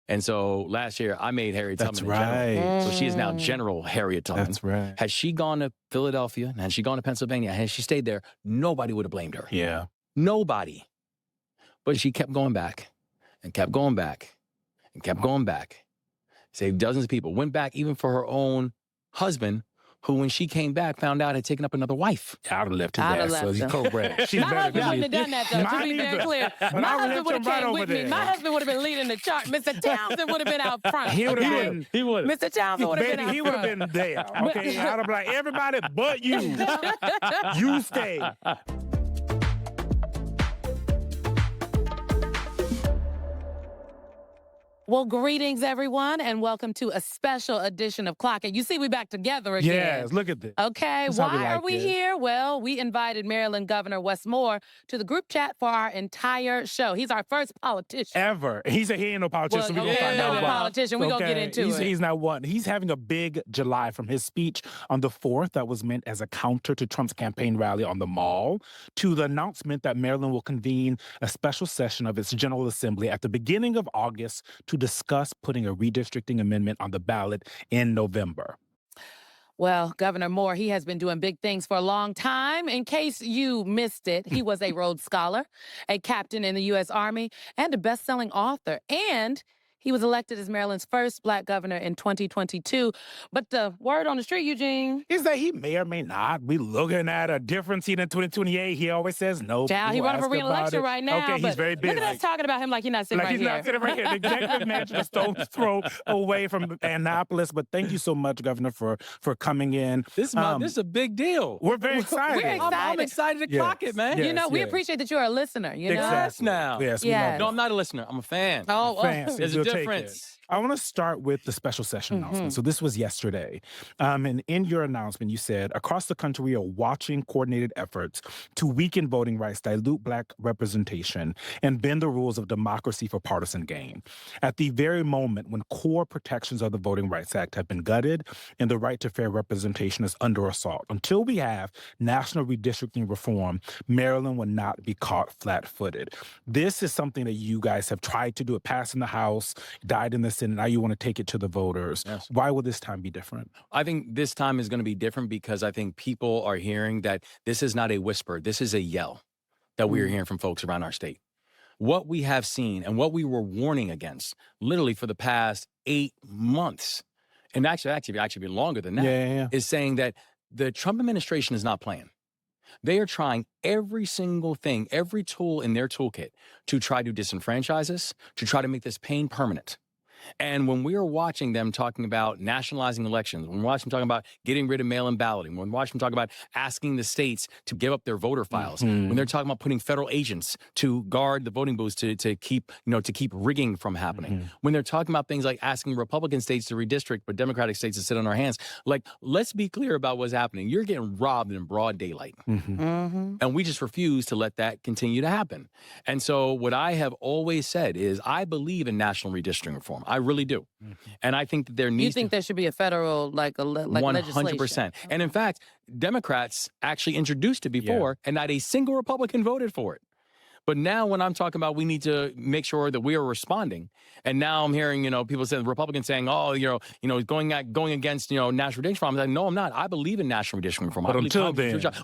And so last year, I made Harriet That's Tubman right. general. So she is now General Harriet Tubman. That's right. Had she gone to Philadelphia, and had she gone to Pennsylvania, and had she stayed there, nobody would have blamed her. Yeah. Nobody. But she kept going back and kept going back and kept going back. Saved dozens of people. Went back even for her own husband, who, when she came back, found out had taken up another wife. I would have left his I'd have ass, so left he's him. co-bred. She's My better husband than wouldn't me. have done that, though, to Mine be very either. clear. But My I would husband have would have jumped right came over with me. there. My husband would have been leading the chart. Mr. Townsend would have been out front. He would have okay? been. He would have. Mr. Townsend would have been Baby, out he would have front. been there. Okay, I'd have been like, everybody but you. You stay. Well, greetings, everyone, and welcome to a special edition of Clock It. You see, we back together again. Yes, look at this. Okay, That's how we why are like we this. here? Well, we invited Maryland Governor Wes Moore to the group chat for our entire show. He's our first politician. Ever. He said he ain't no politician. Well, we gonna find no out about. politician. We're gonna get into he's, it. He's not one. He's having a big July from his speech on the 4th that was meant as a counter to Trump's campaign rally on the Mall to the announcement that Maryland will convene a special session of its General Assembly at the beginning of August to discuss putting a redistricting amendment on the ballot in November. Well, Governor Moore, he has been doing big things for a long time. In case you missed it, he was a Rhodes Scholar, a captain in the U.S. Army, and a best-selling author. And he was elected as Maryland's first Black governor in 2022. But the word on the street, Eugene, Is that he may or may not be looking at a different seat in 2028. He always says no. child, he People running for ask about re-election it. right now. Okay, but he's very busy. Look at us talking about him like he's not sitting Like right he's here. not sitting right here. The executive mansion is stone's throw away from Annapolis. But thank you so much, Governor, for coming in. This is a big deal. We're very excited. We're excited. I'm excited to Yes. clock it, man. Yes. You know, we yes. appreciate that you're a listener, you know? Yes, now. Yes, we Yes. love No, it. I'm not a listener. I'm a fan. Oh, Fancy. There's a We'll take difference. it. I want to start with the special session announcement. So this was yesterday. And in your announcement, you said, across the country, we are watching coordinated efforts to weaken voting rights, dilute Black representation, and bend the rules of democracy for partisan gain. At the very moment when core protections of the Voting Rights Act have been gutted and the right to fair representation is under assault, until we have national redistricting reform, Maryland will not be caught flat-footed. This is something that you guys have tried to do. It passed in the House, died in the Senate. Now you want to take it to the voters. Yes. Why will this time be different? I think this time is going to be different because I think people are hearing that this is not a whisper. This is a yell that we are hearing from folks around our state. What we have seen and what we were warning against literally for the past 8 months, and actually been longer than that, Yeah. is saying that the Trump administration is not playing. They are trying every single thing, every tool in their toolkit to try to disenfranchise us, to try to make this pain permanent. And when we are watching them talking about nationalizing elections, when we're watching them talking about getting rid of mail-in balloting, when we're watching them talk about asking the states to give up their voter files, when they're talking about putting federal agents to guard the voting booths to keep rigging from happening, when they're talking about things like asking Republican states to redistrict but Democratic states to sit on our hands, like, let's be clear about what's happening. You're getting robbed in broad daylight. And we just refuse to let that continue to happen. And so what I have always said is I believe in national redistricting reform. I really do. And I think that there You needs think there should be a federal, legislation? 100%. And in fact, Democrats actually introduced it before, and not a single Republican voted for it. But now when I'm talking about we need to make sure that we are responding, and now I'm hearing, people saying, Republicans saying, going against, national redistricting reform. I'm like, no, I'm not. I believe in national redistricting reform.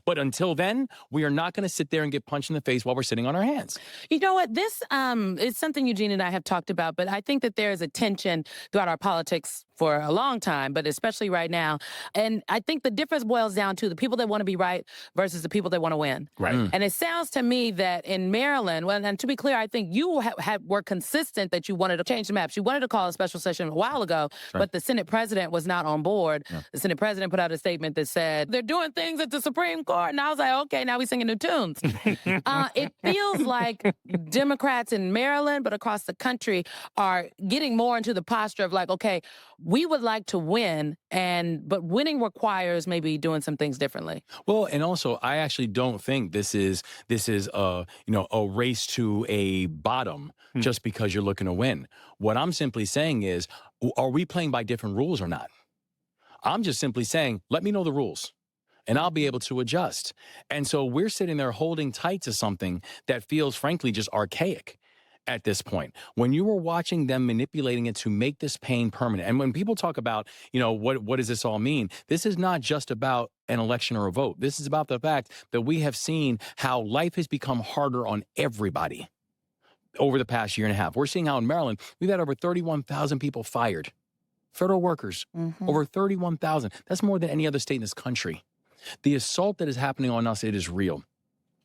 But until then, we are not going to sit there and get punched in the face while we're sitting on our hands. You know what? This is something Eugene and I have talked about, but I think that there is a tension throughout our politics for a long time, but especially right now. And I think the difference boils down to the people that want to be right versus the people that want to win. Right. And it sounds to me that in Maryland, and to be clear, I think you were consistent that you wanted to change the maps. You wanted to call a special session a while ago, but the Senate president was not on board. Yeah. The Senate president put out a statement that said, they're doing things at the Supreme Court. And I was like, okay, now we're singing new tunes. It feels like Democrats in Maryland, but across the country, are getting more into the posture of like, okay, we would like to win, but winning requires maybe doing some things differently. Well, and also, I actually don't think this is a race to a bottom just because you're looking to win. What I'm simply saying is, are we playing by different rules or not? I'm just simply saying, let me know the rules, and I'll be able to adjust. And so we're sitting there holding tight to something that feels, frankly, just archaic. at this point. When you were watching them manipulating it to make this pain permanent. And when people talk about, what does this all mean? This is not just about an election or a vote. This is about the fact that we have seen how life has become harder on everybody over the past year and a half. We're seeing how in Maryland, we've had over 31,000 people fired. Federal workers, over 31,000. That's more than any other state in this country. The assault that is happening on us, it is real.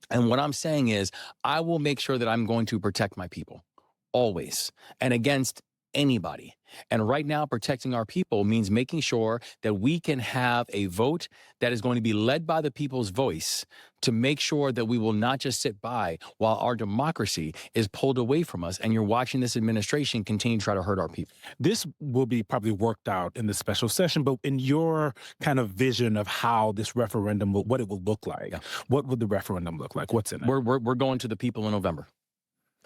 And what I'm saying is, I will make sure that I'm going to protect my people, always, and against anybody. And right now, protecting our people means making sure that we can have a vote that is going to be led by the people's voice to make sure that we will not just sit by while our democracy is pulled away from us and you're watching this administration continue to try to hurt our people. This will be probably worked out in the special session, but in your kind of vision of how this referendum, what it will look like, what would the referendum look like? What's in it? We're going to the people in November.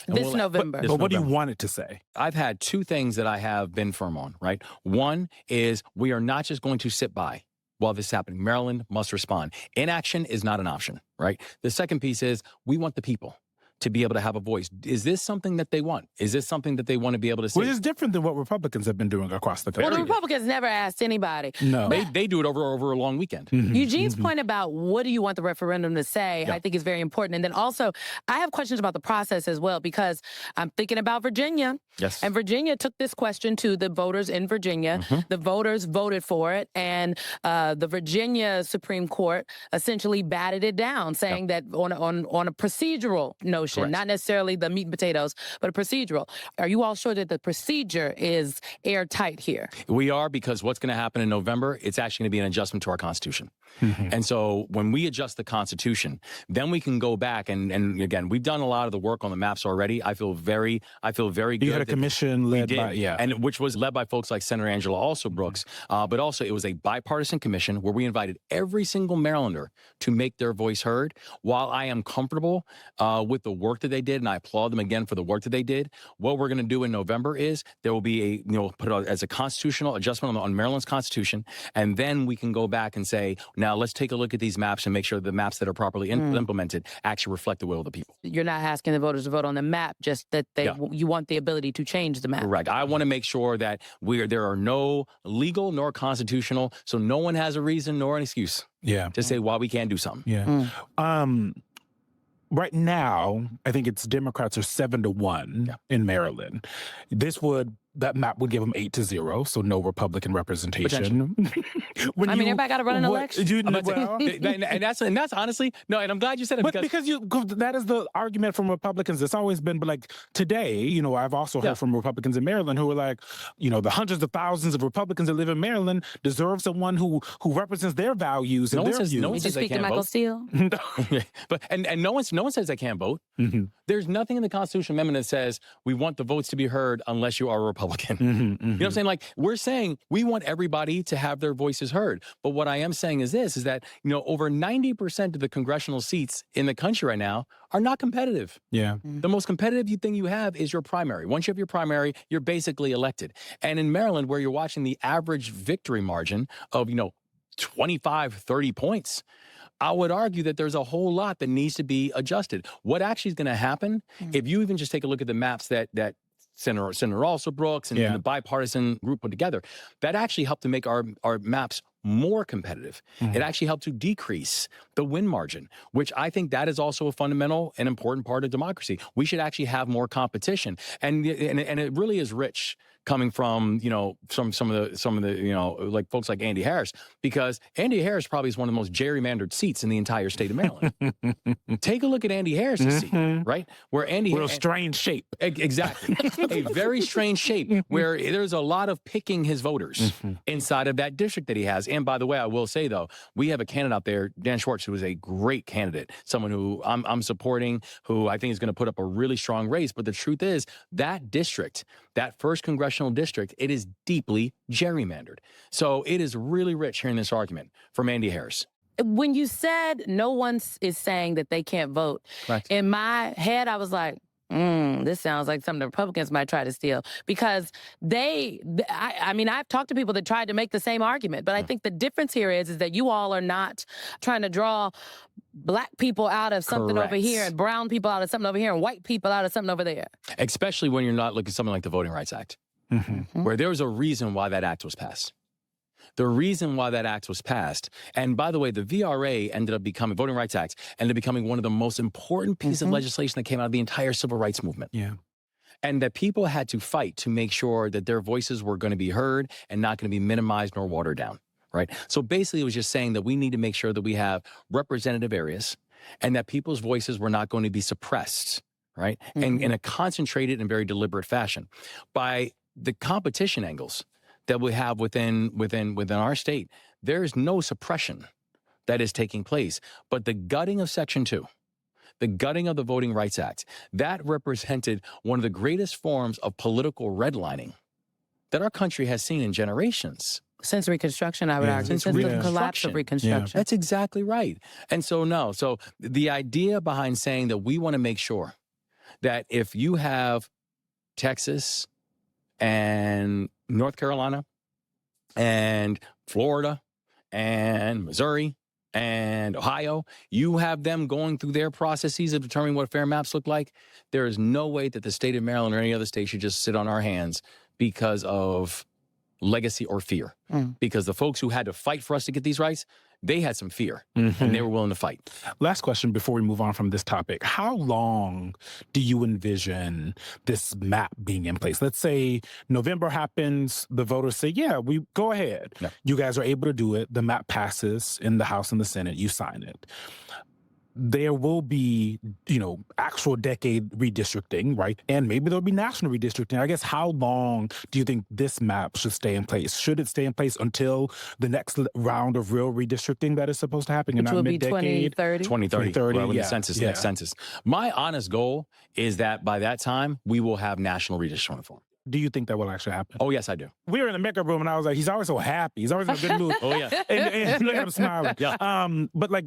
This November. But what do you want it to say? I've had two things that I have been firm on, right? One is we are not just going to sit by while this is happening. Maryland must respond. Inaction is not an option, right? The second piece is we want the people to be able to have a voice. Is this something that they want? Is this something that they want to be able to say? Which is different than what Republicans have been doing across the country. Well, the Republicans never asked anybody. No. They do it over a long weekend. Eugene's point about what do you want the referendum to say, I think is very important. And then also, I have questions about the process as well, because I'm thinking about Virginia. Yes. And Virginia took this question to the voters in Virginia. The voters voted for it. And the Virginia Supreme Court essentially batted it down, saying that on a procedural notion, Correct. not necessarily the meat and potatoes, but a procedural. Are you all sure that the procedure is airtight here? We are, because what's going to happen in November, it's actually going to be an adjustment to our Constitution. And so when we adjust the Constitution, then we can go back and again, we've done a lot of the work on the maps already. I feel very good. You had a commission led by, and which was led by folks like Senator Angela Brooks, but also it was a bipartisan commission where we invited every single Marylander to make their voice heard. While I am comfortable with the work that they did, and I applaud them again for the work that they did, what we're going to do in November is there will be put out as a constitutional adjustment on Maryland's Constitution, and then we can go back and say, now let's take a look at these maps and make sure the maps that are properly implemented actually reflect the will of the people. You're not asking the voters to vote on the map, just that you want the ability to change the map. Correct. I want to make sure that there are no legal nor constitutional, so no one has a reason nor an excuse to say why we can't do something. Right now, I think it's Democrats are 7-1 in Maryland. That map would give them 8-0, so no Republican representation. Everybody got to run an election. And that's honestly and I'm glad you said it, because that is the argument from Republicans. It's always been, but like today, I've also heard from Republicans in Maryland who are like, the hundreds of thousands of Republicans that live in Maryland deserve someone who represents their values and their views. Did you speak to Michael Steele? But no one says they can't vote. There's nothing in the Constitutional Amendment that says we want the votes to be heard unless you are a Republican. You know what I'm saying? Like, we're saying we want everybody to have their voices heard. But what I am saying is this, is that, over 90% of the congressional seats in the country right now are not competitive. The most competitive thing you have is your primary. Once you have your primary, you're basically elected. And in Maryland, where you're watching the average victory margin of, 25, 30 points, I would argue that there's a whole lot that needs to be adjusted. What actually is going to happen, if you even just take a look at the maps that Senator Brooks and the bipartisan group put together, that actually helped to make our maps more competitive. It actually helped to decrease the win margin, which I think that is also a fundamental and important part of democracy. We should actually have more competition, and it really is rich coming from some of the like folks like Andy Harris, because Andy Harris probably is one of the most gerrymandered seats in the entire state of Maryland. Take a look at Andy Harris's seat, right? Where strange shape. Exactly. A very strange shape where there's a lot of picking his voters inside of that district that he has. And by the way, I will say, though, we have a candidate out there, Dan Schwartz, who is a great candidate, someone who I'm supporting, who I think is going to put up a really strong race. But the truth is, that district, that first congressional district, it is deeply gerrymandered. So it is really rich hearing this argument from Andy Harris. When you said no one is saying that they can't vote, Correct. in my head, I was like, This sounds like something the Republicans might try to steal because I mean, I've talked to people that tried to make the same argument, but I think the difference here is that you all are not trying to draw black people out of something over here Correct. and brown people out of something over here and white people out of something over there. Especially when you're not looking at something like the Voting Rights Act, where there was a reason why that act was passed. The reason why that act was passed, and by the way, the VRA ended up becoming, Voting Rights Act, ended up becoming one of the most important pieces of legislation that came out of the entire civil rights movement. Yeah. And that people had to fight to make sure that their voices were going to be heard and not going to be minimized nor watered down, right? So basically, it was just saying that we need to make sure that we have representative areas and that people's voices were not going to be suppressed, right? And in a concentrated and very deliberate fashion. By the competition angles that we have within our state, there is no suppression that is taking place. But the gutting of Section 2, the gutting of the Voting Rights Act, that represented one of the greatest forms of political redlining that our country has seen in generations. Since Reconstruction, I would argue. Since Since the Reconstruction. collapse of Reconstruction. That's exactly right. And so so the idea behind saying that we want to make sure that if you have Texas and North Carolina and Florida and Missouri and Ohio, you have them going through their processes of determining what fair maps look like. There is no way that the state of Maryland or any other state should just sit on our hands because of legacy or fear. Because the folks who had to fight for us to get these rights, they had some fear and they were willing to fight. Last question before we move on from this topic. How long do you envision this map being in place? Let's say November happens, the voters say, yeah, we go ahead. Yeah. You guys are able to do it. The map passes in the House and the Senate. You sign it. There will be, actual decade redistricting, right? And maybe there'll be national redistricting. I guess how long do you think this map should stay in place? Should it stay in place until the next round of real redistricting that is supposed to happen in Which will be mid-decade? 2030. 2030, when yeah, the census, yeah. next census. My honest goal is that by that time, we will have national redistricting reform. Do you think that will actually happen? Oh, yes, I do. We were in the makeup room and I was like, he's always so happy. He's always in a good mood. Oh, yeah. and look at him smiling. Yeah. But like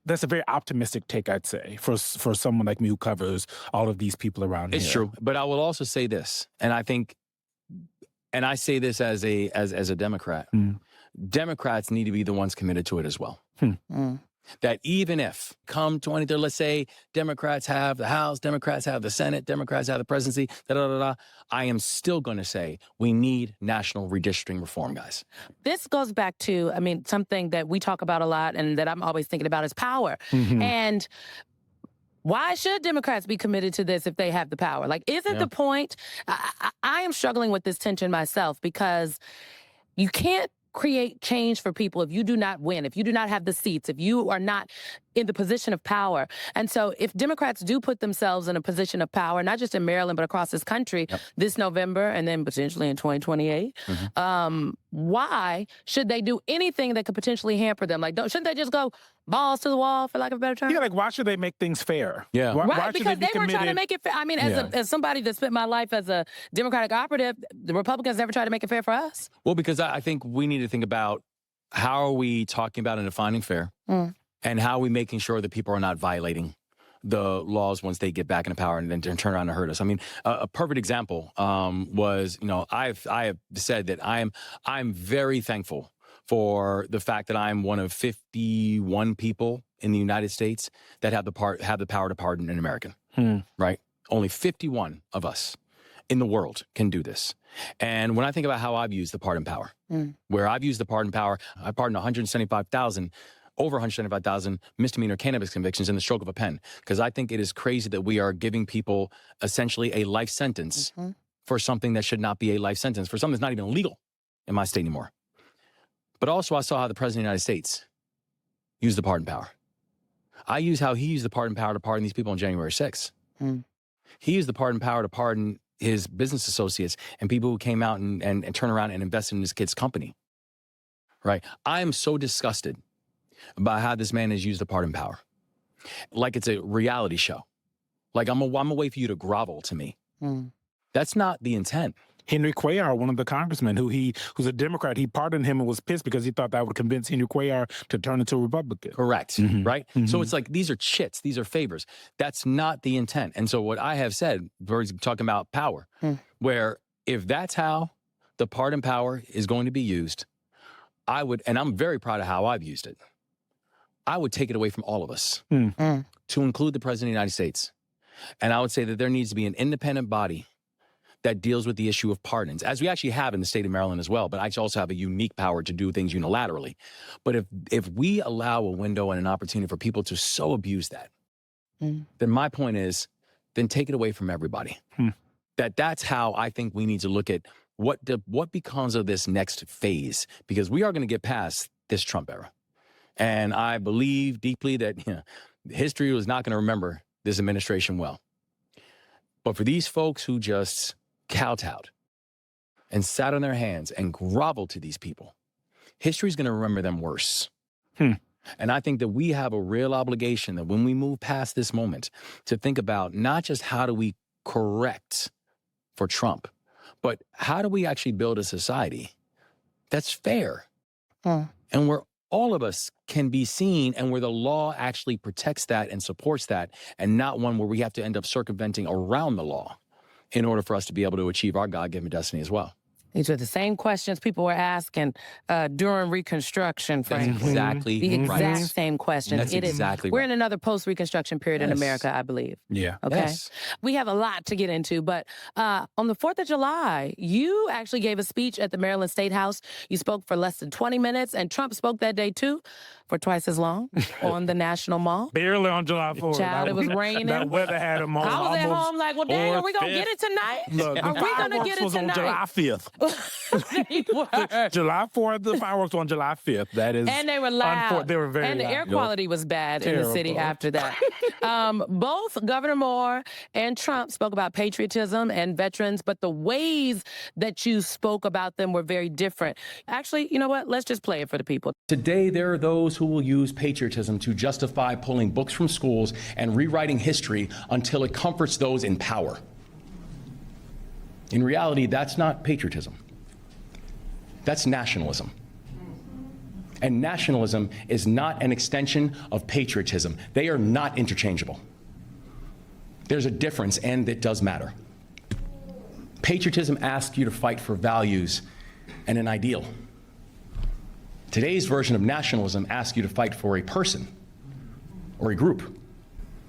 that's a very optimistic take, I'd say, for someone like me who covers all of these people around It's here. true. But I will also say this, and I say this as a Democrat. Democrats need to be the ones committed to it as well. That even if come 2030, let's say Democrats have the House, Democrats have the Senate, Democrats have the presidency, I am still going to say we need national redistricting reform, guys. This goes back to, something that we talk about a lot and that I'm always thinking about is power. And why should Democrats be committed to this if they have the power? Like, isn't the point? I am struggling with this tension myself because you can't create change for people if you do not win, if you do not have the seats, if you are not in the position of power. And so if Democrats do put themselves in a position of power, not just in Maryland, but across this country this November and then potentially in 2028, why should they do anything that could potentially hamper them? Like, shouldn't they just go balls to the wall, for lack of a better term? Yeah, like why should they make things fair? Yeah. Why should because they be they were trying to committed? make it fair. As somebody that spent my life as a Democratic operative, the Republicans never tried to make it fair for us. Well, because I think we need to think about how are we talking about and defining fair and how are we making sure that people are not violating the laws once they get back into power and then turn around and hurt us. A perfect example was, I have said that I'm very thankful for the fact that I'm one of 51 people in the United States that have the power to pardon an American, right? Only 51 of us in the world can do this. And when I think about how I've used the pardon power, where I've used the pardon power, I pardoned over 175,000 misdemeanor cannabis convictions in the stroke of a pen. Because I think it is crazy that we are giving people essentially a life sentence for something that should not be a life sentence, for something that's not even legal in my state anymore. But also I saw how the President of the United States used the pardon power. I used how he used the pardon power to pardon these people on January 6th. He used the pardon power to pardon his business associates and people who came out and turned around and invested in his kid's company, right? I am so disgusted by how this man has used the pardon power. Like it's a reality show. Like I'm gonna wait for you to grovel to me. That's not the intent. Henry Cuellar, one of the congressmen who's a Democrat, he pardoned him and was pissed because he thought that would convince Henry Cuellar to turn into a Republican. Correct, right? So it's like, these are chits, these are favors. That's not the intent. And so what I have said, we're talking about power, where if that's how the pardon power is going to be used, I would, and I'm very proud of how I've used it, I would take it away from all of us, to include the President of the United States. And I would say that there needs to be an independent body that deals with the issue of pardons, as we actually have in the state of Maryland as well, but I also have a unique power to do things unilaterally. But if we allow a window and an opportunity for people to so abuse that, then my point is, then take it away from everybody. That's how I think we need to look at what becomes of this next phase, because we are going to get past this Trump era. And I believe deeply that history was not going to remember this administration well. But for these folks who just kowtowed and sat on their hands and groveled to these people, history's going to remember them worse. And I think that we have a real obligation that when we move past this moment to think about not just how do we correct for Trump, but how do we actually build a society that's fair and where all of us can be seen and where the law actually protects that and supports that, and not one where we have to end up circumventing around the law in order for us to be able to achieve our God-given destiny as well. These are the same questions people were asking during Reconstruction, frankly. That's exactly the exact right. same questions. That's exactly We're right. in another post-Reconstruction period in America, I believe. Yeah. Okay. Yes. We have a lot to get into, but on the 4th of July, you actually gave a speech at the Maryland State House. You spoke for less than 20 minutes, and Trump spoke that day too for twice as long on the National Mall. Barely on July 4th. Child, it was raining. That weather had him on. I was at almost home like, well, dang, are we going to 4th, get it tonight? Look, Are the we going to fireworks get it was on tonight? July 5th. They were. July 4th, the fireworks on July 5th. That is. And they were loud. They were very And the loud. air quality was bad in the city Terrible. after that. Both Governor Moore and Trump spoke about patriotism and veterans, but the ways that you spoke about them were very different. Actually, you know what? Let's just play it for the people. Today, there are those who will use patriotism to justify pulling books from schools and rewriting history until it comforts those in power. In reality, that's not patriotism. That's nationalism. And nationalism is not an extension of patriotism. They are not interchangeable. There's a difference, and it does matter. Patriotism asks you to fight for values and an ideal. Today's version of nationalism asks you to fight for a person or a group.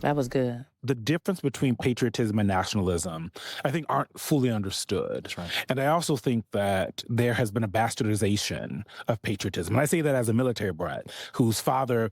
That was good. The difference between patriotism and nationalism, I think, aren't fully understood. That's right. And I also think that there has been a bastardization of patriotism. And I say that as a military brat whose father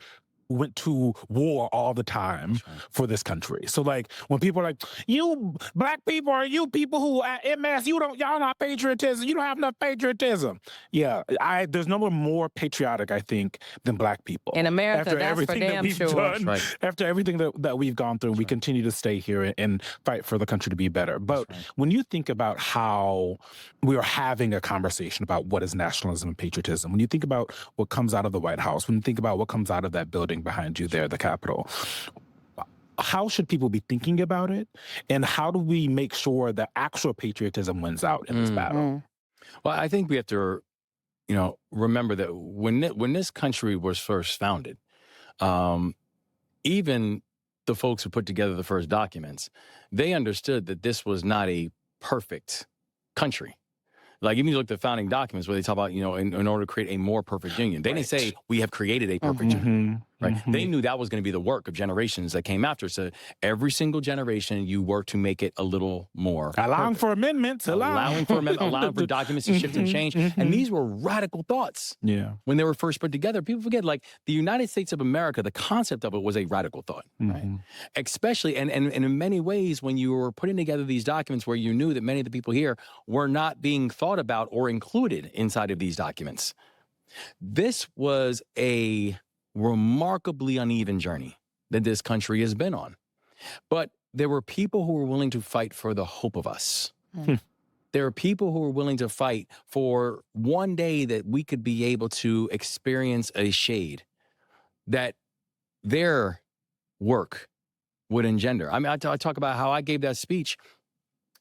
went to war all the time for this country. So like when people are like, you black people or you people who at MS, y'all not patriotism, you don't have enough patriotism. Yeah, there's no one more patriotic, I think, than black people. In America, after that's for everything that damn we've sure. done, Right. after everything that we've gone through, we continue to stay here and fight for the country to be better. But when you think about how we are having a conversation about what is nationalism and patriotism, when you think about what comes out of the White House, when you think about what comes out of that building behind you there, the Capitol, how should people be thinking about it? And how do we make sure that actual patriotism wins out in this battle? Well, I think we have to, remember that when this country was first founded, even the folks who put together the first documents, they understood that this was not a perfect country. Like, even you look at the founding documents where they talk about, in order to create a more perfect union. They didn't say we have created a perfect union, right? They knew that was going to be the work of generations that came after. So every single generation, you work to make it a little more Allowing perfect. for amendments, allowing for documents to shift and change. And these were radical thoughts. Yeah. When they were first put together, people forget, like, the United States of America, the concept of it was a radical thought, right? Especially, and in many ways, when you were putting together these documents where you knew that many of the people here were not being thought about or included inside of these documents. This was a remarkably uneven journey that this country has been on. But there were people who were willing to fight for the hope of us. There are people who are willing to fight for one day that we could be able to experience a shade that their work would engender. I mean, I talk about how I gave that speech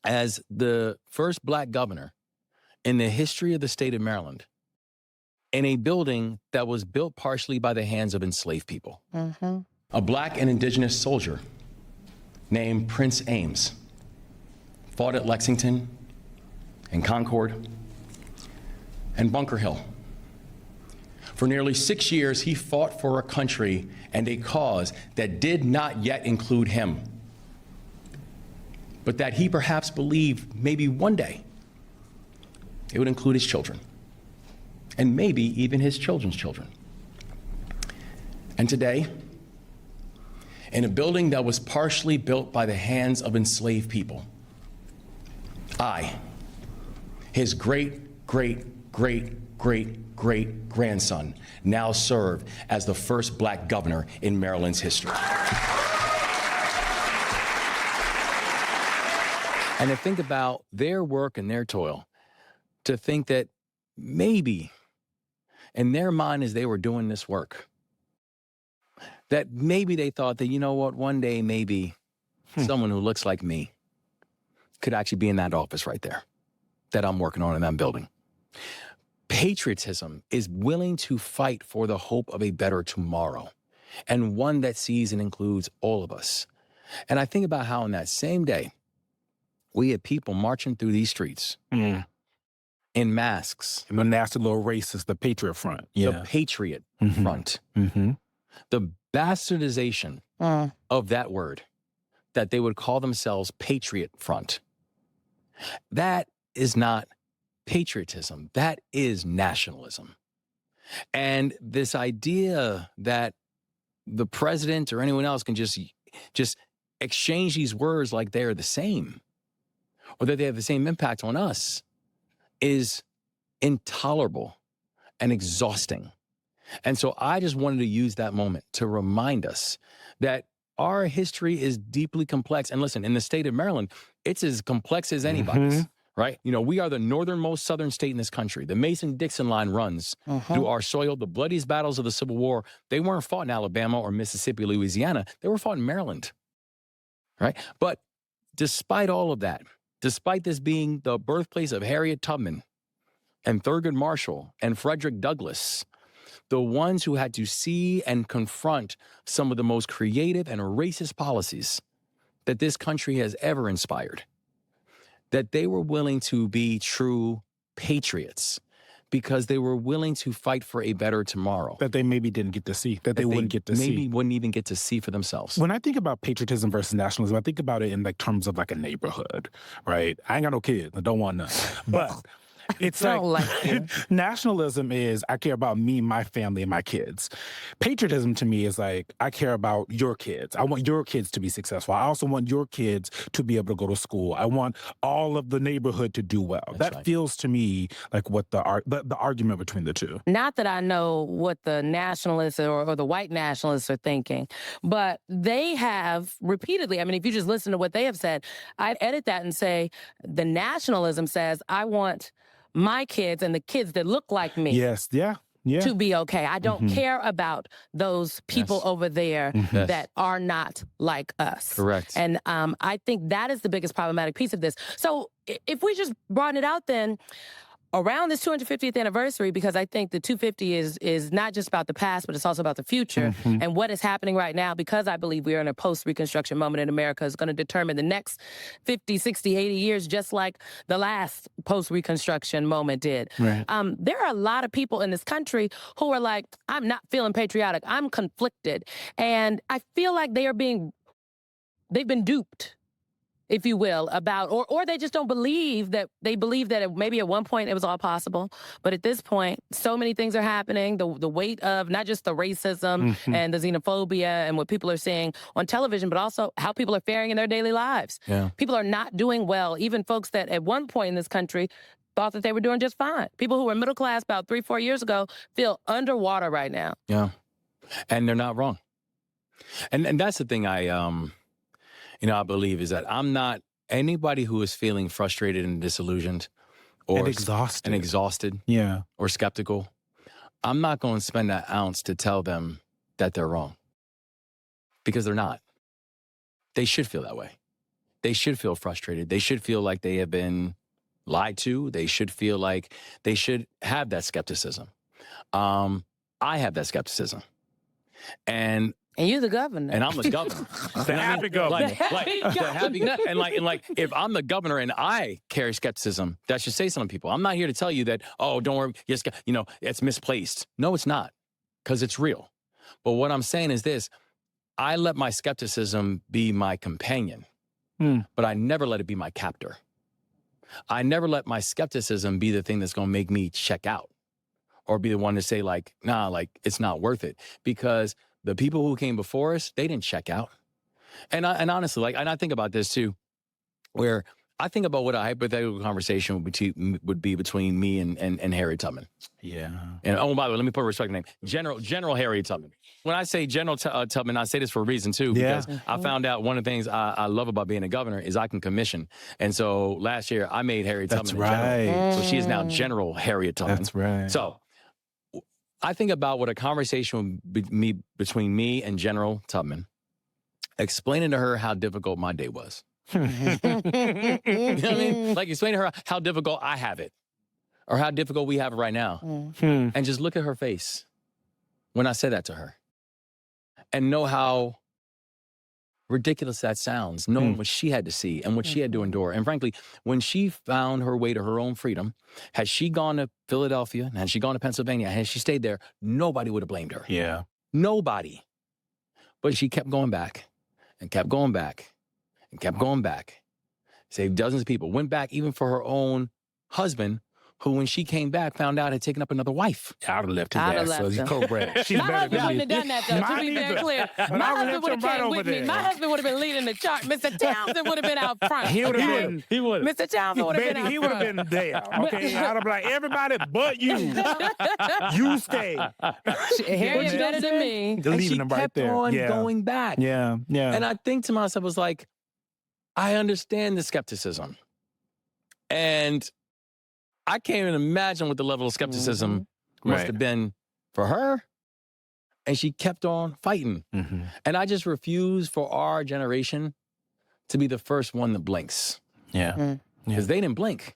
as the first Black governor in the history of the state of Maryland in a building that was built partially by the hands of enslaved people. A Black and indigenous soldier named Prince Ames fought at Lexington and Concord and Bunker Hill. For nearly 6 years, he fought for a country and a cause that did not yet include him, but that he perhaps believed maybe one day it would include his children, and maybe even his children's children. And today, in a building that was partially built by the hands of enslaved people, I, his great, great, great, great, great grandson, now serve as the first Black governor in Maryland's history. And to think about their work and their toil, to think that maybe in their mind as they were doing this work, that maybe they thought that, you know what, one day maybe someone who looks like me could actually be in that office right there that I'm working on in that building. Patriotism is willing to fight for the hope of a better tomorrow, and one that sees and includes all of us. And I think about how in that same day, we had people marching through these streets in masks. And the nasty little racist, the Patriot Front. The Patriot Front. The bastardization of that word, that they would call themselves Patriot Front. That is not patriotism. That is nationalism. And this idea that the president or anyone else can just exchange these words like they're the same, or that they have the same impact on us, is intolerable and exhausting. And so I just wanted to use that moment to remind us that our history is deeply complex. And listen, in the state of Maryland, it's as complex as anybody's, right? You know, we are the northernmost southern state in this country. The Mason-Dixon line runs through our soil. The bloodiest battles of the Civil War, they weren't fought in Alabama or Mississippi, Louisiana. They were fought in Maryland, right? But despite all of that, despite this being the birthplace of Harriet Tubman and Thurgood Marshall and Frederick Douglass, the ones who had to see and confront some of the most creative and racist policies that this country has ever inspired, that they were willing to be true patriots because they were willing to fight for a better tomorrow. That they maybe didn't get to see, that they wouldn't get to see. Maybe wouldn't even get to see for themselves. When I think about patriotism versus nationalism, I think about it in like terms of like a neighborhood, right? I ain't got no kids. I don't want none. But it's like nationalism is I care about me, my family, and my kids. Patriotism to me is like I care about your kids. I want your kids to be successful. I also want your kids to be able to go to school. I want all of the neighborhood to do well. That's that feels to me like what the argument between the two. Not that I know what the nationalists or the white nationalists are thinking, but they have repeatedly, I mean, if you just listen to what they have said, I'd edit that and say the nationalism says, I want my kids and the kids that look like me to be okay. I don't care about those people over there that are not like us. Correct. And I think that is the biggest problematic piece of this. So if we just broaden it out then, around this 250th anniversary, because I think the 250 is not just about the past, but it's also about the future. And what is happening right now, because I believe we are in a post-Reconstruction moment in America, is going to determine the next 50, 60, 80 years, just like the last post-Reconstruction moment did. Right. There are a lot of people in this country who are like, I'm not feeling patriotic. I'm conflicted. And I feel like they've been duped, if you will, about, or they just don't believe that, maybe at one point it was all possible. But at this point, so many things are happening. The weight of not just the racism and the xenophobia and what people are seeing on television, but also how people are faring in their daily lives. Yeah. People are not doing well. Even folks that at one point in this country thought that they were doing just fine. People who were middle class about 3-4 years ago feel underwater right now. Yeah. And they're not wrong. And that's the thing I believe is that I'm not anybody who is feeling frustrated and disillusioned or exhausted or skeptical. I'm not going to spend that ounce to tell them that they're wrong, because they're not. They should feel that way. they should feel frustrated. They should feel like they have been lied to. They should feel like they should have that skepticism. I have that skepticism. And you're the governor. And I'm the governor. The happy governor. Like, if I'm the governor and I carry skepticism, that should say something to people. I'm not here to tell you that, oh, don't worry, it's misplaced. No, it's not, because it's real. But what I'm saying is this: I let my skepticism be my companion, but I never let it be my captor. I never let my skepticism be the thing that's going to make me check out or be the one to say, like, nah, like, it's not worth it. Because the people who came before us, they didn't check out. And honestly, like, and I think about this too, where I think about what a hypothetical conversation would be between me and Harriet Tubman. Yeah. And by the way, let me put a respect name. General Harriet Tubman. When I say General Tubman, I say this for a reason too, because I found out one of the things I love about being a governor is I can commission. And so last year I made Harriet Tubman general. So she is now General Harriet Tubman. That's right. So I think about what a conversation would be between me and General Tubman, explaining to her how difficult my day was. You know what I mean? Like, explain to her how difficult I have it, or how difficult we have it right now. And just look at her face when I said that to her, and know how ridiculous that sounds, knowing what she had to see and what she had to endure. And frankly, when she found her way to her own freedom, had she gone to Philadelphia, and had she gone to Pennsylvania, and had she stayed there, nobody would have blamed her. Yeah. Nobody. But she kept going back and kept going back and kept going back. Saved dozens of people. Went back even for her own husband, who, when she came back, found out had taken up another wife. I'd have left his ass, so he's co-bred. She's My husband wouldn't have done that, though, to be very clear. My husband would have came with me. My husband would have been leading the charge. Mr. Townsend would have been out front. He would have been. He would. Mr. Townsend would have been out front. He would have been there. Okay, I'd have been like, everybody but you. You stay. Harriet better than me. Leaving him right there. And she kept on going back. Yeah. And I think to myself, I was like, I understand the skepticism. And I can't even imagine what the level of skepticism must have been for her. And she kept on fighting. And I just refuse for our generation to be the first one that blinks. Yeah. Because they didn't blink.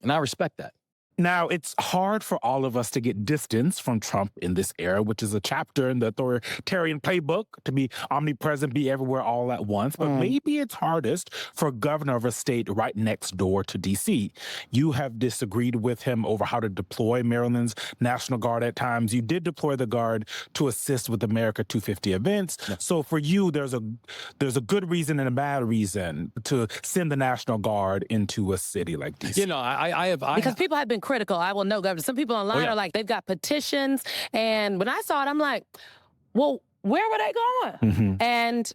And I respect that. Now, it's hard for all of us to get distance from Trump in this era, which is a chapter in the authoritarian playbook to be omnipresent, be everywhere all at once. But maybe it's hardest for a governor of a state right next door to D.C. You have disagreed with him over how to deploy Maryland's National Guard at times. You did deploy the Guard to assist with America 250 events. Yeah. So for you, there's a good reason and a bad reason to send the National Guard into a city like D.C. You know, because people have been critical. I will know, Governor. Some people online are like, they've got petitions. And when I saw it, I'm like, well, where were they going? And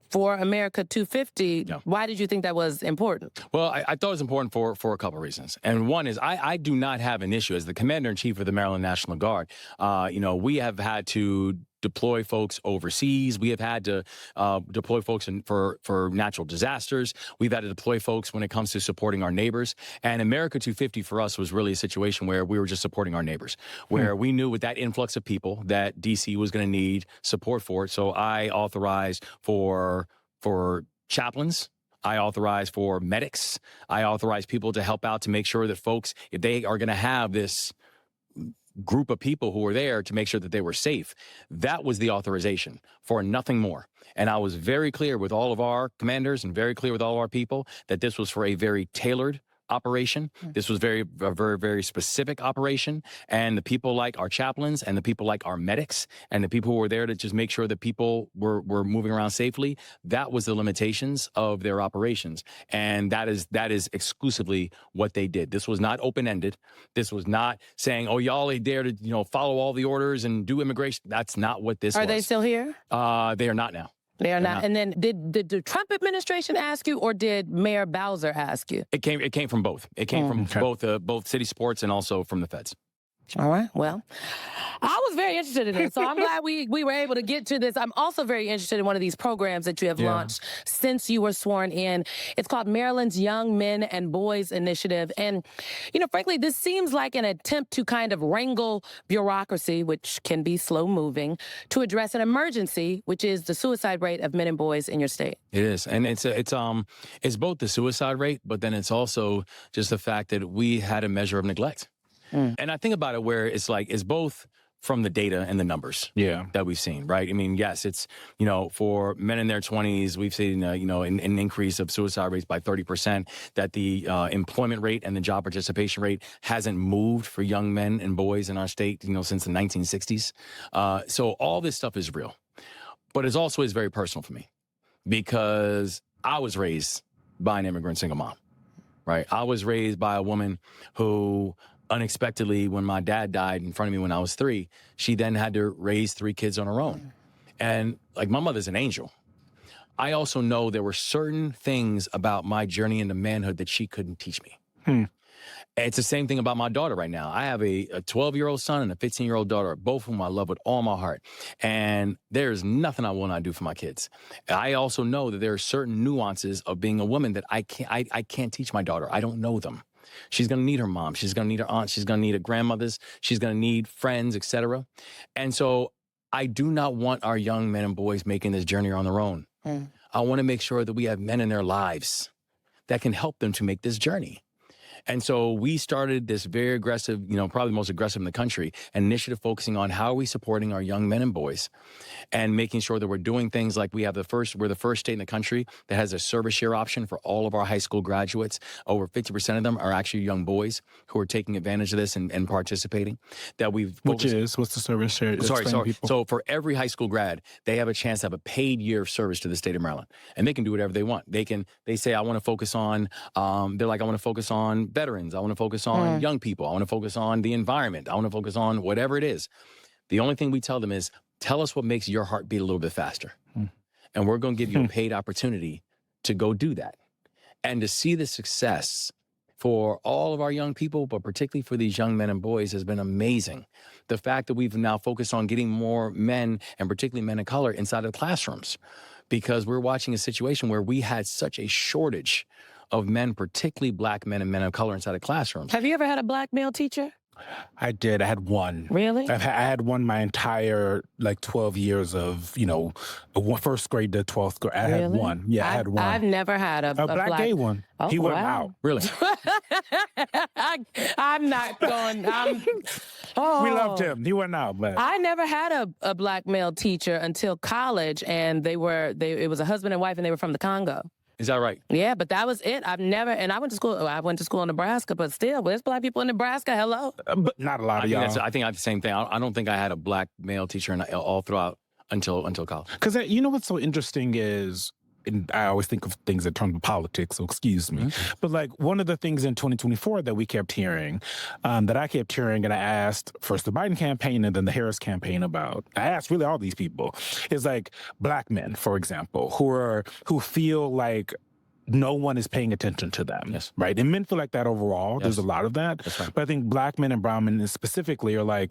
for America 250, why did you think that was important? Well, I thought it was important for a couple of reasons. And one is I do not have an issue as the Commander-in-Chief of the Maryland National Guard. We have had to deploy folks overseas. We have had to deploy folks for natural disasters. We've had to deploy folks when it comes to supporting our neighbors. And America 250 for us was really a situation where we were just supporting our neighbors, where we knew with that influx of people that DC was going to need support for it. So I authorized for chaplains. I authorize for medics. I authorize people to help out to make sure that folks, if they are going to have this group of people who were there, to make sure that they were safe. That was the authorization, for nothing more. And I was very clear with all of our commanders and very clear with all of our people that this was for a very tailored operation. This was a very, very specific operation. And the people like our chaplains and the people like our medics and the people who were there to just make sure that people were moving around safely, that was the limitations of their operations. And that is exclusively what they did. This was not open-ended. This was not saying, oh, y'all are there to, follow all the orders and do immigration. That's not what this was. Are they still here? They are not now. They are not. And then did the Trump administration ask you, or did Mayor Bowser ask you? It came from both. It came from both city sports and also from the feds. All right. Well, I was very interested in this, so I'm glad we were able to get to this. I'm also very interested in one of these programs that you have launched since you were sworn in. It's called Maryland's Young Men and Boys Initiative. And, frankly, this seems like an attempt to kind of wrangle bureaucracy, which can be slow moving, to address an emergency, which is the suicide rate of men and boys in your state. It is. And it's both the suicide rate, but then it's also just the fact that we had a measure of neglect. And I think about it where it's like, it's both from the data and the numbers that we've seen, right? I mean, yes, it's, for men in their 20s, we've seen, an increase of suicide rates by 30%, that the employment rate and the job participation rate hasn't moved for young men and boys in our state, since the 1960s. So all this stuff is real. But it also is very personal for me because I was raised by an immigrant single mom, right? I was raised by a woman who unexpectedly, when my dad died in front of me when I was 3, she then had to raise 3 kids on her own. And like, my mother's an angel. I also know there were certain things about my journey into manhood that she couldn't teach me. It's the same thing about my daughter right now. I have a 12-year-old son and a 15-year-old daughter, both of whom I love with all my heart. And there's nothing I will not do for my kids. I also know that there are certain nuances of being a woman that I can't teach my daughter. I don't know them. She's going to need her mom. She's going to need her aunt. She's going to need her grandmothers. She's going to need friends, etc. And so I do not want our young men and boys making this journey on their own. I want to make sure that we have men in their lives that can help them to make this journey. And so we started this very aggressive, probably the most aggressive in the country, an initiative focusing on how are we supporting our young men and boys and making sure that we're doing things like we're the first state in the country that has a service share option for all of our high school graduates. Over 50% of them are actually young boys who are taking advantage of this and participating. What's the service share? Sorry. So for every high school grad, they have a chance to have a paid year of service to the state of Maryland. And they can do whatever they want. They say, I want to focus on, I want to focus on veterans. I want to focus on young people. I want to focus on the environment. I want to focus on whatever it is. The only thing we tell them is, tell us what makes your heart beat a little bit faster. And we're going to give you a paid opportunity to go do that. And to see the success for all of our young people, but particularly for these young men and boys, has been amazing. The fact that we've now focused on getting more men, and particularly men of color, inside of the classrooms, because we're watching a situation where we had such a shortage of men, particularly black men and men of color, inside of classrooms. Have you ever had a black male teacher? I did. I had one. Really? I had one my entire 12 years of, first grade to 12th grade. I had one. Yeah, I had one. I've never had a black gay one. Oh, he went out. Really? I'm not going. We loved him. He went out, but I never had a black male teacher until college, and it was a husband and wife, and they were from the Congo. Is that right? Yeah, but that was it. I went to school in Nebraska, but still, there's black people in Nebraska. Hello. But not a lot of y'all. I think I have the same thing. I don't think I had a black male teacher all throughout until college. Because what's so interesting is, and I always think of things in terms of politics, so excuse me. But one of the things in 2024 that we kept hearing, that I kept hearing, and I asked first the Biden campaign and then the Harris campaign about, I asked really all these people, is black men, for example, who feel like no one is paying attention to them, yes, right? And men feel like that overall. Yes. There's a lot of that. That's right. But I think black men and brown men specifically are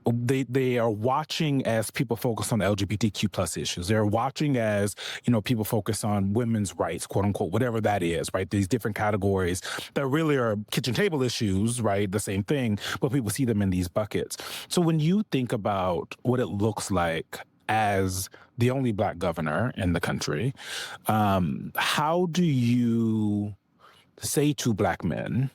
they are watching as people focus on the LGBTQ plus issues. They're watching as, people focus on women's rights, quote unquote, whatever that is, right? These different categories that really are kitchen table issues, right? The same thing, but people see them in these buckets. So when you think about what it looks like as the only black governor in the country, how do you say to black men,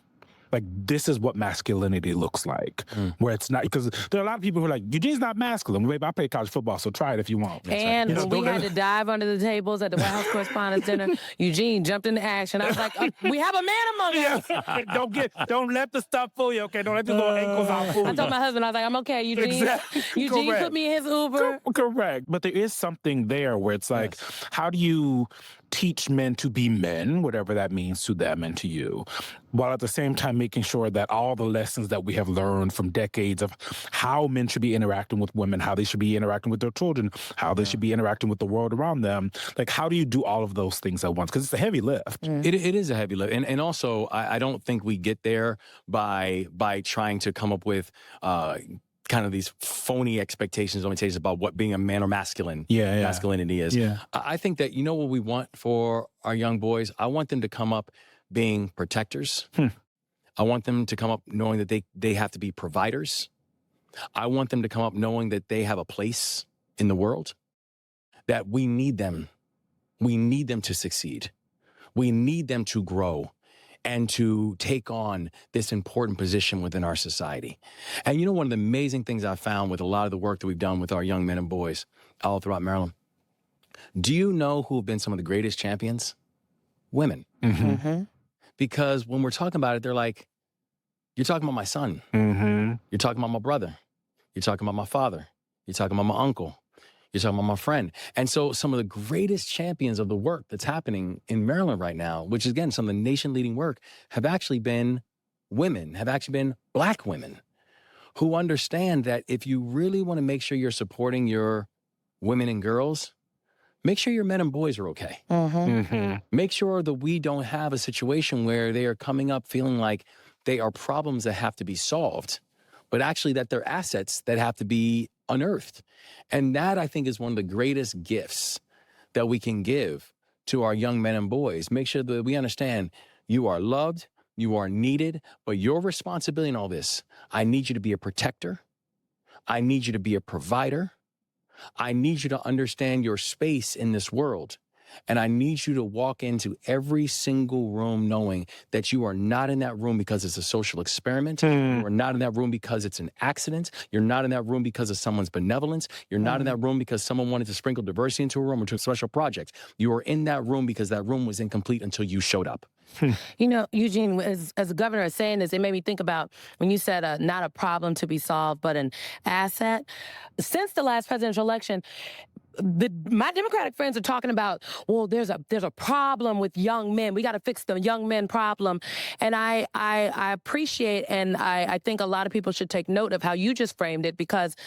this is what masculinity looks like, where it's not, because there are a lot of people who are like, Eugene's not masculine. Well, babe, I play college football, so try it if you want. And when we had to dive under the tables at the White House Correspondents' Dinner, Eugene jumped into action. I was like, we have a man among us. Don't let the stuff fool you, okay? Don't let the little ankles out fool you. I told my husband, I was like, I'm okay, Eugene. Exactly. Eugene Correct. put me in his Uber. Correct. But there is something there where it's like, Yes, how do you teach men to be men, whatever that means to them and to you, while at the same time making sure that all the lessons that we have learned from decades of how men should be interacting with women, how they should be interacting with their children, how they should be interacting with the world around them. Like, how do you do all of those things at once? Because it's a heavy lift. It is a heavy lift. And also, I don't think we get there by trying to come up with kind of these phony expectations, limitations about what being a man or masculinity is. Yeah. I think that, you know what we want for our young boys? I want them to come up being protectors. I want them to come up knowing that they have to be providers. I want them to come up knowing that they have a place in the world, that we need them. We need them to succeed. We need them to grow and to take on this important position within our society. And you know, one of the amazing things I've found with a lot of the work that we've done with our young men and boys all throughout Maryland, do you know who have been some of the greatest champions? Women. Because when we're talking about it, they're like, you're talking about my son. You're talking about my brother. You're talking about my father. You're talking about my uncle. You're talking about my friend. And so some of the greatest champions of the work that's happening in Maryland right now, which is, again, some of the nation-leading work, have actually been women, have actually been Black women who understand that if you really want to make sure you're supporting your women and girls, make sure your men and boys are okay. Make sure that we don't have a situation where they are coming up feeling like they are problems that have to be solved, but actually that they're assets that have to be unearthed. And that, I think, is one of the greatest gifts that we can give to our young men and boys. Make sure that we understand you are loved, you are needed, but your responsibility in all this, I need you to be a protector. I need you to be a provider. I need you to understand your space in this world. And I need you to walk into every single room knowing that you are not in that room because it's a social experiment. You are not in that room because it's an accident. You're not in that room because of someone's benevolence. You're not in that room because someone wanted to sprinkle diversity into a room or to a special project. You are in that room because that room was incomplete until you showed up. You know, Eugene, as the governor is saying this, it made me think about when you said not a problem to be solved, but an asset. Since the last presidential election, my Democratic friends are talking about, well, there's a problem with young men. We got to fix the young men problem. And I appreciate, and I think a lot of people should take note of how you just framed it, because,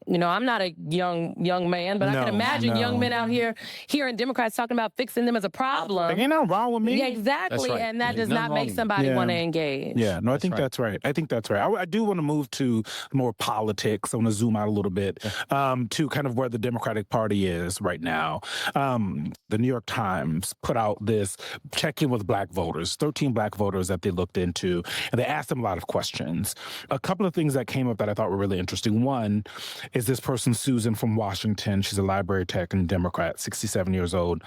you know, I'm not a young man, but I can imagine young men out here hearing Democrats talking about fixing them as a problem. Like, ain't nothing wrong with me. Yeah, exactly. That's right. And that There's does not make somebody want to engage. Yeah, no, I think that's right. I think that's right. I do want to move to more politics. I want to zoom out a little bit to kind of where the Democratic Party is right now. The New York Times put out this check-in with Black voters, 13 Black voters that they looked into, and they asked them a lot of questions. A couple of things that came up that I thought were really interesting. One is this person, Susan from Washington. She's a library tech and Democrat, 67 years old.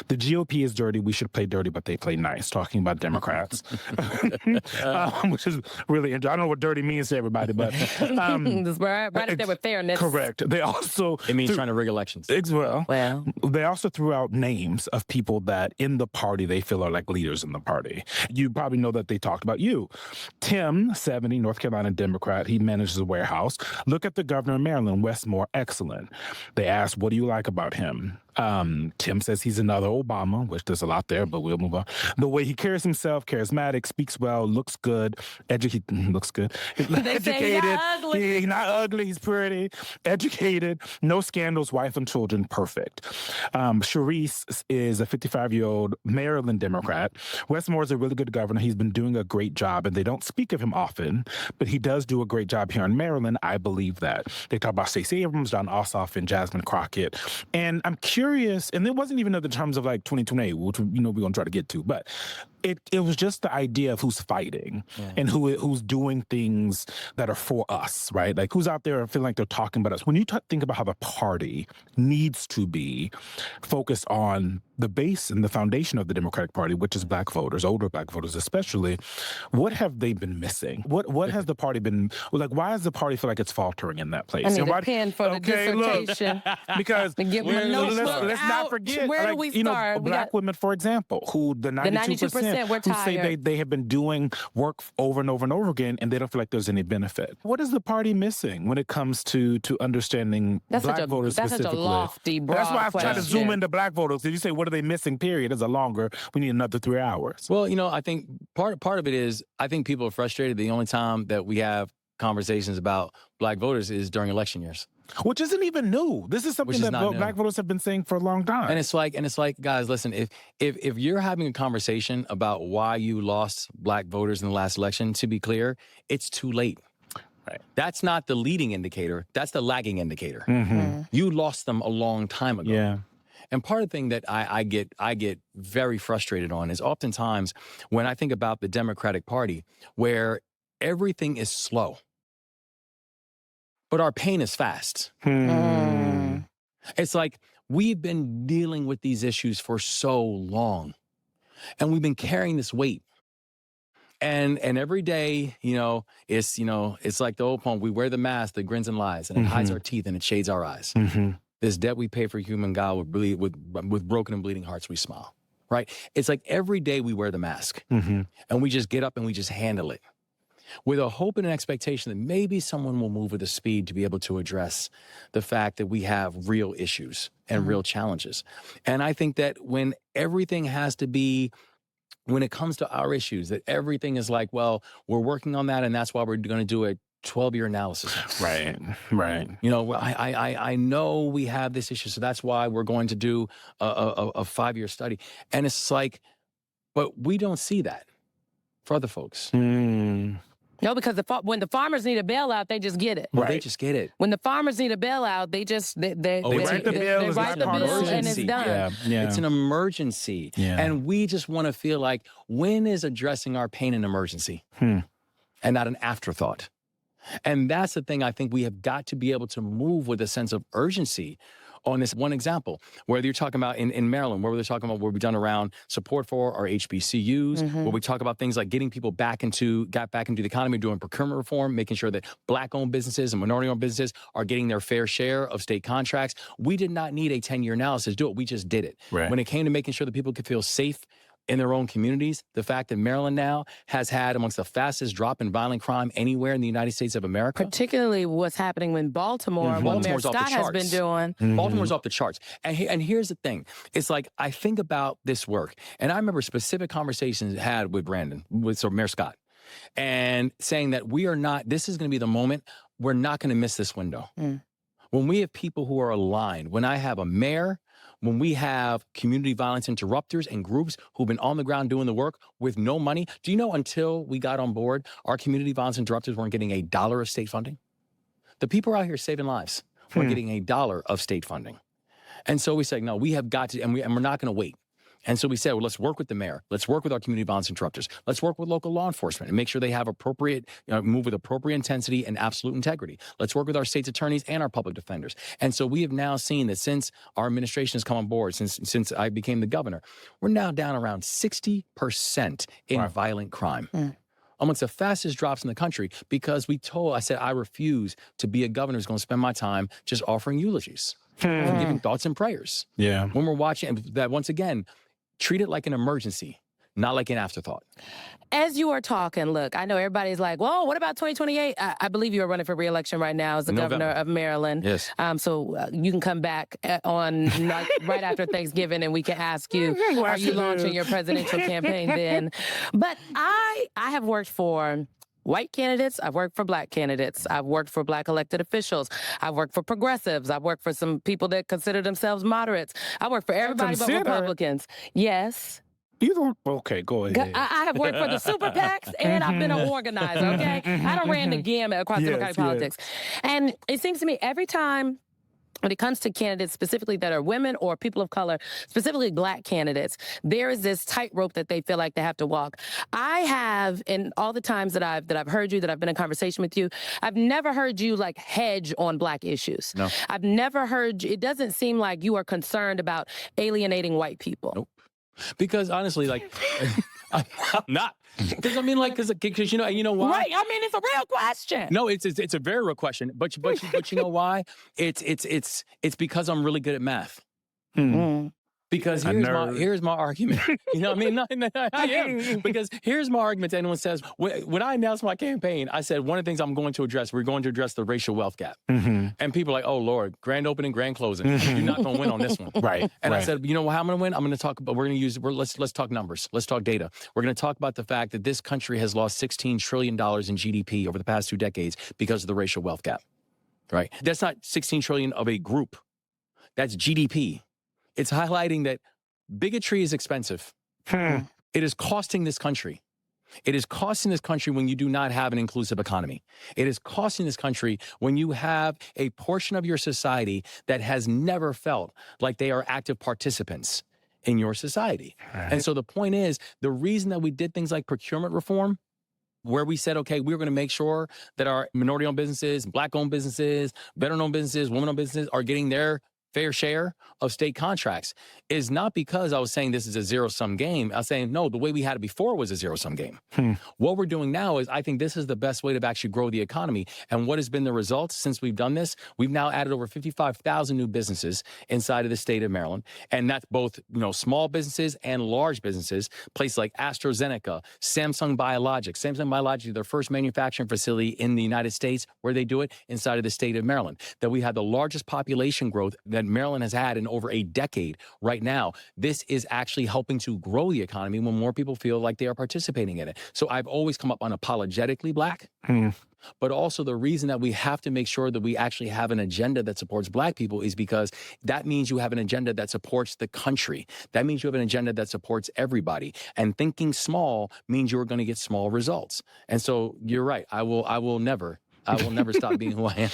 The GOP is dirty. We should play dirty, but they play nice, talking about Democrats, which is really interesting. I don't know what dirty means to everybody, but... This right up there with fairness. Correct. They also... It means trying to rig elections. Well, they also threw out names of people that in the party they feel are like leaders in the party. You probably know that they talked about you. Tim, 70, North Carolina Democrat. He manages a warehouse. Look at the governor of Maryland, Wes Moore, excellent. They asked, what do you like about him? Tim says he's another Obama, which there's a lot there, but we'll move on. The way he carries himself, charismatic, speaks well, looks good, looks good. They say he's not ugly. He's not ugly, he's pretty, educated, no scandals, wife and children, perfect. Sharice is a 55-year-old Maryland Democrat. Wes Moore is a really good governor. He's been doing a great job, and they don't speak of him often, but he does do a great job here in Maryland. I believe that. They talk about Stacey Abrams, John Ossoff, and Jasmine Crockett. And I'm curious, and it wasn't even in the terms of like 2028, which, you know, we're going to try to get to, but it was just the idea of who's fighting and who's doing things that are for us, right? Like who's out there feeling like they're talking about us. When you think about how the party needs to be focused on the base and the foundation of the Democratic Party, which is Black voters, older Black voters especially, what have they been missing? What has the party been, like, why does the party feel like it's faltering in that place? I need a pen for the dissertation. Look, because give them a notebook. look let's not out. forget, Where do like, we you know, start? We black got- women, for example, who the 92%, we're who say tired. they have been doing work over and over and over again, and they don't feel like there's any benefit. What is the party missing when it comes to understanding That's black such a voters that's such a specifically? lofty, broad That's why I've tried to question. zoom into black voters. If you say, what are they missing, period, is a longer, we need another 3 hours. Well, you know, I think part of it is I think people are frustrated. The only time that we have conversations about black voters is during election years. Which isn't even new. This is something Which is that not new. black voters have been saying for a long time. And it's like, guys, listen, if you're having a conversation about why you lost black voters in the last election, to be clear, it's too late. Right. That's not the leading indicator. That's the lagging indicator. Mhm. You lost them a long time ago. Yeah. And part of the thing that I get very frustrated on is oftentimes when I think about the Democratic Party, where everything is slow, but our pain is fast. It's like we've been dealing with these issues for so long, and we've been carrying this weight. And every day, it's like the old poem: we wear the mask that grins and lies, and it hides our teeth and it shades our eyes. This debt we pay for human God with broken and bleeding hearts we smile, right? It's like every day we wear the mask, and we just get up and we just handle it with a hope and an expectation that maybe someone will move with a speed to be able to address the fact that we have real issues and real challenges. And I think that when everything has to be, when it comes to our issues, that everything is like, well, we're working on that and that's why we're going to do a 12-year analysis. Right. You know, I know we have this issue, so that's why we're going to do a 5-year study. And it's like, but we don't see that for other folks. No, because when the farmers need a bailout, they just get it. Well, they just get it. When the farmers need a bailout, they just they write the bill, they it's write the not bill and it's emergency. done. Yeah. It's an emergency. Yeah. And we just want to feel like, when is addressing our pain an emergency and not an afterthought? And that's the thing. I think we have got to be able to move with a sense of urgency on this one example, whether you're talking about in Maryland, where we're talking about what we've done around support for our HBCUs, where we talk about things like getting people back into the economy, doing procurement reform, making sure that Black-owned businesses and minority-owned businesses are getting their fair share of state contracts. We did not need a 10-year analysis to do it. We just did it. Right. When it came to making sure that people could feel safe in their own communities, the fact that Maryland now has had amongst the fastest drop in violent crime anywhere in the United States of America. Particularly what's happening in Baltimore, what Mayor Baltimore's off the Scott has been charts. doing. Baltimore's off the charts. And here's the thing. It's like, I think about this work, and I remember specific conversations I had with Brandon, with Mayor Scott, and saying that this is going to be the moment, we're not going to miss this window. When we have people who are aligned, when I have a mayor, when we have community violence interrupters and groups who've been on the ground doing the work with no money. Do you know, until we got on board, our community violence interrupters weren't getting $1 of state funding? The people out here saving lives weren't getting $1 of state funding. And so we said, no, we have got to, and we're not going to wait. And so we said, well, let's work with the mayor. Let's work with our community violence interrupters. Let's work with local law enforcement and make sure they have move with appropriate intensity and absolute integrity. Let's work with our state's attorneys and our public defenders. And so we have now seen that since our administration has come on board, since I became the governor, we're now down around 60% in violent crime. Amongst the fastest drops in the country, because I said, I refuse to be a governor who's going to spend my time just offering eulogies and giving thoughts and prayers. Yeah. When we're watching that, once again, treat it like an emergency, not like an afterthought. As you are talking, look, I know everybody's like, well, what about 2028? I believe you are running for re-election right now as the governor of Maryland. Yes. So you can come back on right after Thanksgiving and we can ask you, are you launching your presidential campaign then? But I have worked for white candidates, I've worked for Black candidates, I've worked for Black elected officials, I've worked for progressives, I've worked for some people that consider themselves moderates. I work for everybody but Republicans. Yes. You don't, okay, go ahead. I have worked for the super PACs and I've been an organizer, okay? I done ran the gamut across Democratic politics. And it seems to me every time when it comes to candidates specifically that are women or people of color, specifically Black candidates, there is this tightrope that they feel like they have to walk. I have, in all the times that I've heard you, that I've been in conversation with you, I've never heard you like hedge on Black issues. No. I've never heard you, it doesn't seem like you are concerned about alienating white people. Nope. Because honestly, like, I'm not. Because I mean, like, because you know why? Right. I mean, it's a real question. No, it's a very real question. But you know why? It's because I'm really good at math. Because here's my argument. You know what I mean? No, I am. Because here's my argument to anyone says, when I announced my campaign, I said, one of the things we're going to address the racial wealth gap. And people are like, oh, Lord, grand opening, grand closing. You're not going to win on this one. Right. And I said, you know how I'm going to win? I'm going to talk about, let's talk numbers. Let's talk data. We're going to talk about the fact that this country has lost $16 trillion in GDP over the past 2 decades because of the racial wealth gap. Right? That's not 16 trillion of a group. That's GDP. It's highlighting that bigotry is expensive. It is costing this country. It is costing this country when you do not have an inclusive economy. It is costing this country when you have a portion of your society that has never felt like they are active participants in your society. Right. And so the point is, the reason that we did things like procurement reform, where we said, okay, we're going to make sure that our minority-owned businesses, Black-owned businesses, veteran-owned businesses, women-owned businesses are getting their fair share of state contracts, is not because I was saying this is a zero-sum game. I was saying, no, the way we had it before was a zero-sum game. What we're doing now is, I think this is the best way to actually grow the economy. And what has been the result since we've done this? We've now added over 55,000 new businesses inside of the state of Maryland. And that's both, small businesses and large businesses, places like AstraZeneca, Samsung Biologics. Samsung Biologics is their first manufacturing facility in the United States, where they do it inside of the state of Maryland. That we have the largest population growth that Maryland has had in over a decade right now. This is actually helping to grow the economy when more people feel like they are participating in it. So I've always come up unapologetically Black, but also the reason that we have to make sure that we actually have an agenda that supports Black people is because that means you have an agenda that supports the country. That means you have an agenda that supports everybody. And thinking small means you're going to get small results. And so you're right. I will never stop being who I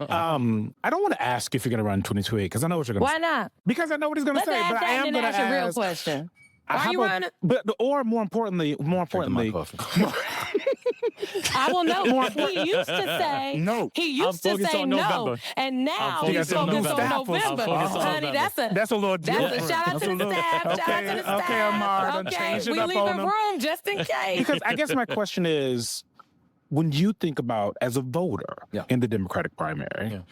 am. I don't want to ask if you're going to run 2028 because I know what you're going to say. Why not? Because I know what he's going to say. But I am going to ask a real question. Are you running? Or more importantly, I will know. He used to say no. He used to say no, and now he's focused on November. Honey, that's a little different. That's a shout out to the staff. Shout out to the staff. Okay, Amar, we leaving room just in case. Because I guess my question is, when you think about, as a voter in the Democratic primary,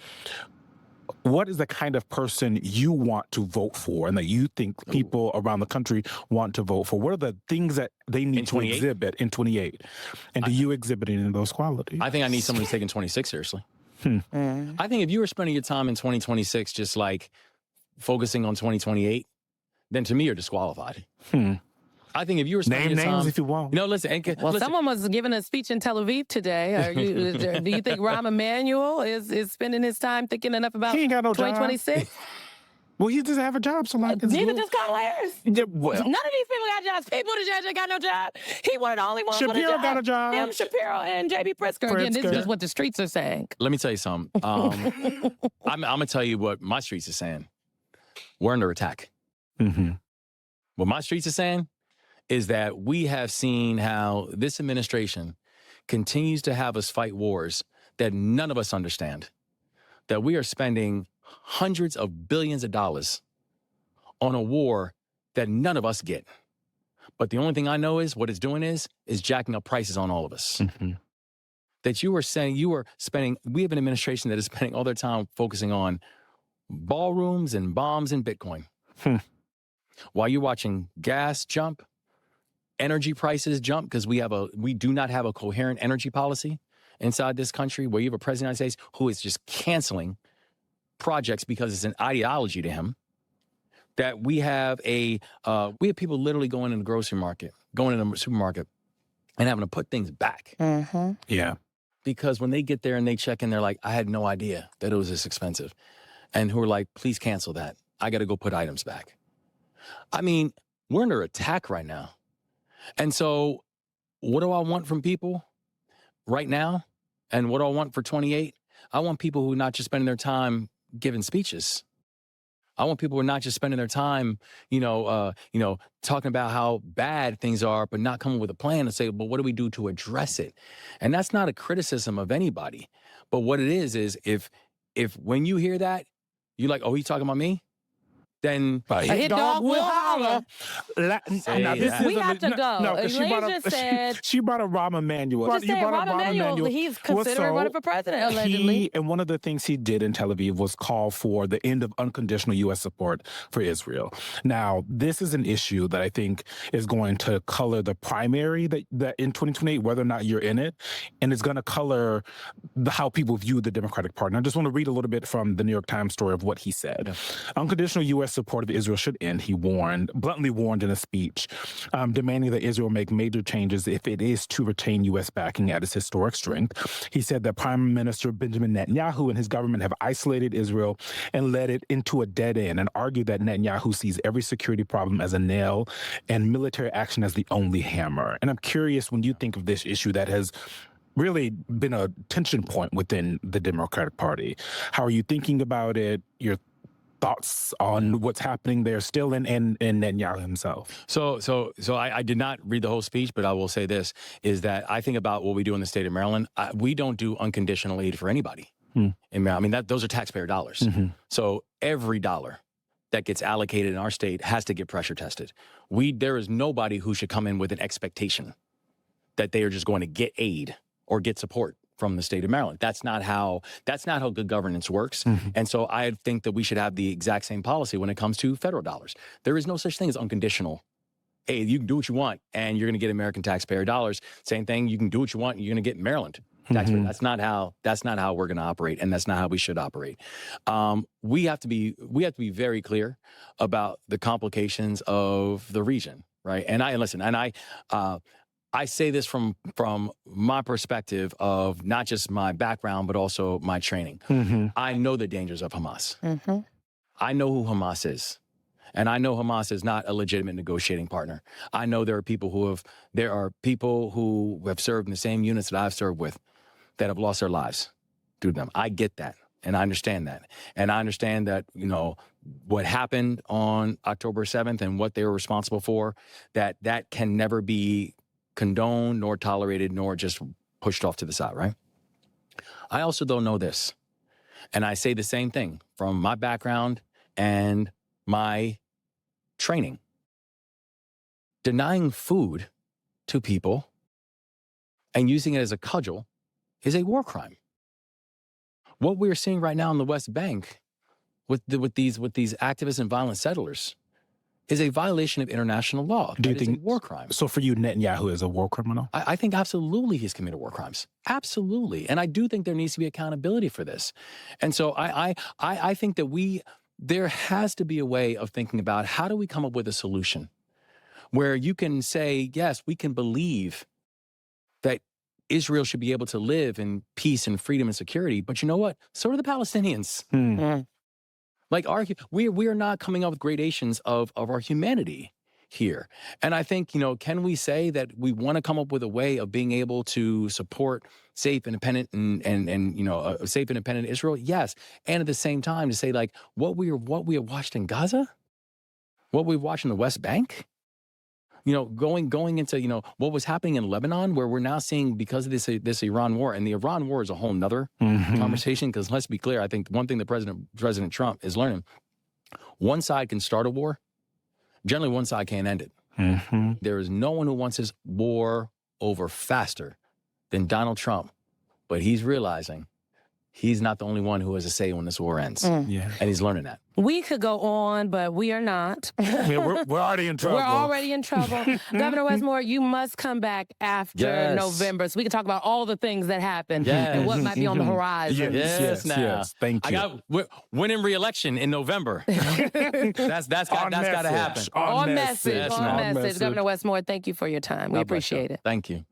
what is the kind of person you want to vote for and that you think people around the country want to vote for? What are the things that they need to exhibit in 28? And do you exhibit any of those qualities? I think I need someone who's taking 26 seriously. I think if you were spending your time in 2026 just like focusing on 2028, then to me you're disqualified. I think if you were spending Name your time, names if you want. Listen. Someone was giving a speech in Tel Aviv today. Do you think Rahm Emanuel is spending his time thinking enough about he ain't got no 2026? Job. Well, he doesn't have a job, so like neither does Kamala Harris. Yeah, well. None of these people got jobs. Pete Buttigieg got no job. He one of the only ones with a Shapiro job. got a job. Him, Shapiro, and J.B. Pritzker. Again, this is just what the streets are saying. Let me tell you something. I'm going to tell you what my streets are saying. We're under attack. What my streets are saying is that we have seen how this administration continues to have us fight wars that none of us understand, that we are spending hundreds of billions of dollars on a war that none of us get. But the only thing I know is what it's doing is jacking up prices on all of us. That you are saying we have an administration that is spending all their time focusing on ballrooms and bombs and Bitcoin. While you're watching gas jump, energy prices jump because we do not have a coherent energy policy inside this country, where you have a president of the United States who is just canceling projects because it's an ideology to him. That we have people literally going in the grocery market, going in the supermarket and having to put things back. Yeah. Because when they get there and they check in, they're like, I had no idea that it was this expensive. And who are like, please cancel that. I got to go put items back. I mean, we're under attack right now. And so what do I want from people right now? And what do I want for 28? I want people who are not just spending their time giving speeches. I want people who are not just spending their time, talking about how bad things are, but not coming with a plan and say, but what do we do to address it? And that's not a criticism of anybody. But what it is if when you hear that, you're like, oh, he's talking about me? then A hit dog will holler. Say Now, this that. is We have to go. No, 'cause Elaine just said- she brought up Rahm Emanuel. Just saying, Rahm Emanuel, he's considering running for president, allegedly. And one of the things he did in Tel Aviv was call for the end of unconditional U.S. support for Israel. Now, this is an issue that I think is going to color the primary that in 2028, whether or not you're in it, and it's going to color how people view the Democratic Party. And I just want to read a little bit from the New York Times story of what he said. Yeah. Unconditional U.S. support of Israel should end, he bluntly warned in a speech, demanding that Israel make major changes if it is to retain U.S. backing at its historic strength. He said that Prime Minister Benjamin Netanyahu and his government have isolated Israel and led it into a dead end, and argued that Netanyahu sees every security problem as a nail and military action as the only hammer. And I'm curious, when you think of this issue that has really been a tension point within the Democratic Party, how are you thinking about it? Your thoughts on what's happening there still, and Netanyahu himself? So I did not read the whole speech, but I will say this, is that I think about what we do in the state of Maryland. We don't do unconditional aid for anybody. In Maryland. I mean, those are taxpayer dollars. Mm-hmm. So every dollar that gets allocated in our state has to get pressure tested. There is nobody who should come in with an expectation that they are just going to get aid or get support from the state of Maryland. That's not how good governance works. Mm-hmm. And so I think that we should have the exact same policy when it comes to federal dollars. There is no such thing as unconditional aid. You can do what you want and you're going to get American taxpayer dollars. Same thing, you can do what you want and you're going to get Maryland taxpayer. Mm-hmm. That's not how we're going to operate, and that's not how we should operate. We have to be very clear about the complications of the region, right? And I say this from my perspective of not just my background, but also my training. Mm-hmm. I know the dangers of Hamas. Mm-hmm. I know who Hamas is. And I know Hamas is not a legitimate negotiating partner. I know there are people who have served in the same units that I've served with that have lost their lives through them. I get that. And I understand that. And I understand that, what happened on October 7th and what they were responsible for, that can never be condoned, nor tolerated, nor just pushed off to the side, right? I also don't know this, and I say the same thing from my background and my training. Denying food to people and using it as a cudgel is a war crime. What we're seeing right now in the West Bank with these activists and violent settlers is a violation of international law. Do you think a war crime? So for you, Netanyahu is a war criminal? I think absolutely he's committed war crimes. Absolutely. And I do think there needs to be accountability for this. And so I think that there has to be a way of thinking about how do we come up with a solution where you can say, yes, we can believe that Israel should be able to live in peace and freedom and security. But you know what? So do the Palestinians. Like we are not coming up with gradations of our humanity here. And I think, can we say that we want to come up with a way of being able to support safe, independent, and a safe, independent Israel? Yes. And at the same time to say, like, what we have watched in Gaza, what we've watched in the West Bank, going into, what was happening in Lebanon, where we're now seeing, because of this Iran war, and the Iran war is a whole nother conversation, because let's be clear, I think one thing that President Trump is learning, one side can start a war, generally one side can't end it. Mm-hmm. There is no one who wants this war over faster than Donald Trump, but he's realizing he's not the only one who has a say when this war ends. Yeah. And he's learning that. We could go on, but we are not. Yeah, we're already in trouble. We're already in trouble. Governor Westmore, you must come back after November so we can talk about all the things that happened and what might be on the horizon. Yes. Thank you. We're winning re-election in November. That's got to happen. On message. Governor Westmore, thank you for your time. We appreciate it. Thank you.